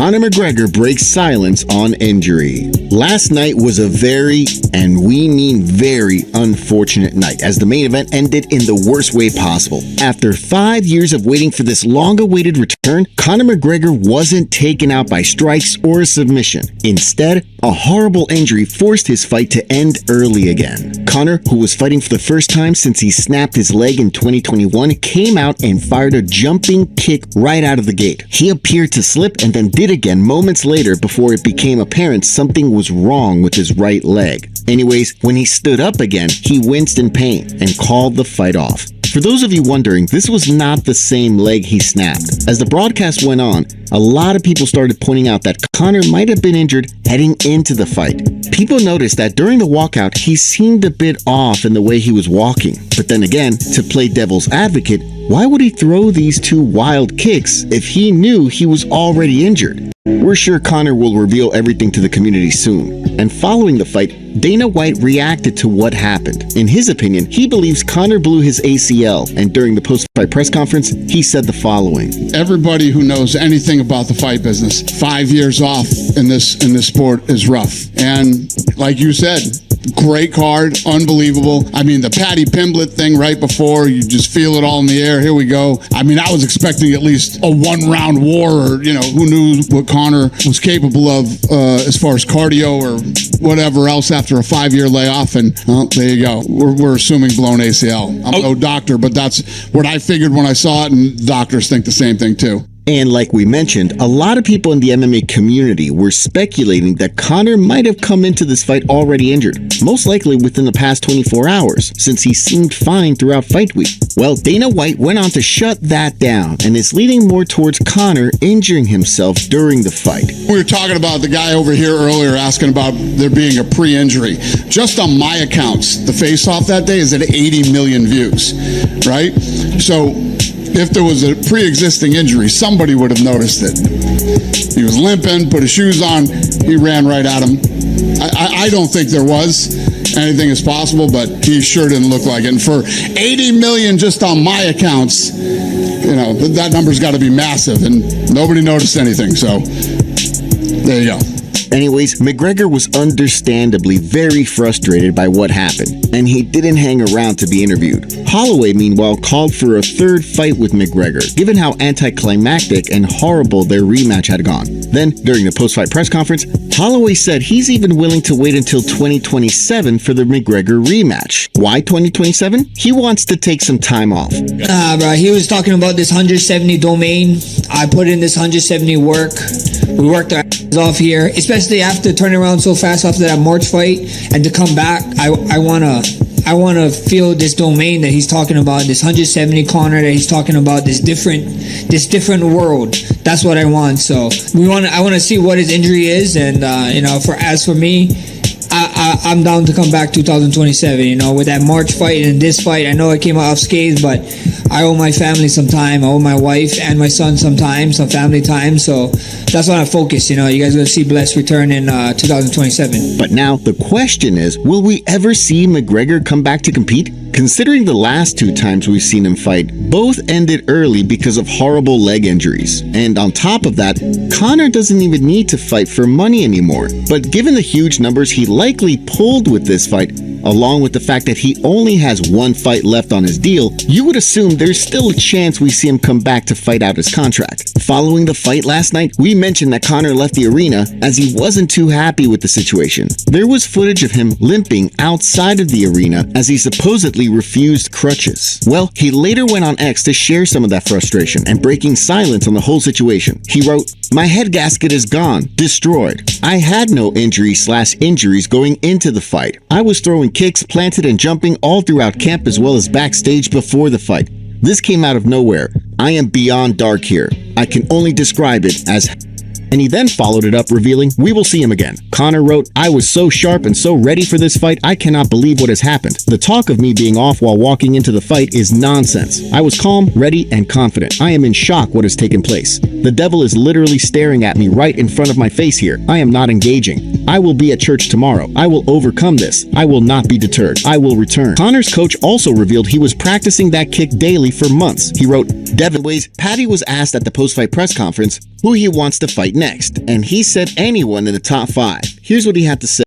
Conor McGregor breaks silence on injury. Last night was a very, and we mean very, unfortunate night as the main event ended in the worst way possible. After 5 years of waiting for this long-awaited return, Conor McGregor wasn't taken out by strikes or a submission. Instead, a horrible injury forced his fight to end early again. Conor, who was fighting for the first time since he snapped his leg in 2021, came out and fired a jumping kick right out of the gate. He appeared to slip and then did again moments later before it became apparent something was wrong with his right leg. Anyways, when he stood up again, he winced in pain and called the fight off. For those of you wondering, this was not the same leg he snapped. As the broadcast went on, a lot of people started pointing out that Conor might have been injured heading into the fight. People noticed that during the walkout, he seemed a bit off in the way he was walking. But then again, to play devil's advocate, why would he throw these two wild kicks if he knew he was already injured? We're sure Conor will reveal everything to the community soon. And following the fight, Dana White reacted to what happened. In his opinion, he believes Conor blew his ACL, and during the post-fight press conference, he said the following. Everybody who knows anything about the fight business, 5 years off in this sport is rough. And like you said, great card, unbelievable. I mean, the Paddy Pimblett thing right before, you just feel it all in the air. Here we go. I mean, I was expecting at least a one-round war, or, who knew what Conor was capable of as far as cardio or whatever else after a 5-year layoff. And there you go. We're assuming blown ACL. I'm no doctor, but that's what I figured when I saw it, and doctors think the same thing too. And like we mentioned, a lot of people in the MMA community were speculating that Conor might have come into this fight already injured, most likely within the past 24 hours, since he seemed fine throughout fight week. Well, Dana White went on to shut that down and is leaning more towards Conor injuring himself during the fight. We were talking about the guy over here earlier asking about there being a pre-injury. Just on my accounts, the face-off that day is at 80 million views, right? So if there was a pre-existing injury, somebody would have noticed it. He was limping, put his shoes on, he ran right at him. I don't think there was. Anything is possible, but he sure didn't look like it. And for 80 million just on my accounts, that number's got to be massive, and nobody noticed anything. So there you go. Anyways, McGregor was understandably very frustrated by what happened, and he didn't hang around to be interviewed. Holloway, meanwhile, called for a third fight with McGregor, given how anticlimactic and horrible their rematch had gone. Then, during the post-fight press conference, Holloway said he's even willing to wait until 2027 for the McGregor rematch. Why 2027? He wants to take some time off. Bro, he was talking about this 170 domain. I put in this 170 work. We worked our asses off here, especially after turning around so fast after that March fight, and to come back. I wanna feel this domain that he's talking about, this 170 corner that he's talking about, this different world. That's what I want. So I want to see what his injury is, and as for me, I'm down to come back 2027. With that March fight and this fight, I know I came out unscathed, but I owe my family some time. I owe my wife and my son some time, some family time. So that's what I focus. You guys are going to see Bless return in 2027. But now the question is, will we ever see McGregor come back to compete? Considering the last 2 times we've seen him fight, both ended early because of horrible leg injuries. And on top of that, Conor doesn't even need to fight for money anymore. But given the huge numbers he likely pulled with this fight, along with the fact that he only has 1 fight left on his deal, you would assume there's still a chance we see him come back to fight out his contract. Following the fight last night, we mentioned that Conor left the arena as he wasn't too happy with the situation. There was footage of him limping outside of the arena as he supposedly refused crutches. Well, he later went on X to share some of that frustration and breaking silence on the whole situation. He wrote, "My head gasket is gone, destroyed. I had no injuries going into the fight. I was throwing kicks, planted and jumping all throughout camp as well as backstage before the fight. This came out of nowhere. I am beyond dark here. I can only describe it as..." And he then followed it up revealing, "We will see him again." Conor wrote, "I was so sharp and so ready for this fight, I cannot believe what has happened. The talk of me being off while walking into the fight is nonsense. I was calm, ready, and confident. I am in shock what has taken place. The devil is literally staring at me right in front of my face here. I am not engaging. I will be at church tomorrow. I will overcome this. I will not be deterred. I will return." Conor's coach also revealed he was practicing that kick daily for months. He wrote, "Devin Ways, Paddy was asked at the post-fight press conference who he wants to fight next, and he said anyone in the top 5. Here's what he had to say.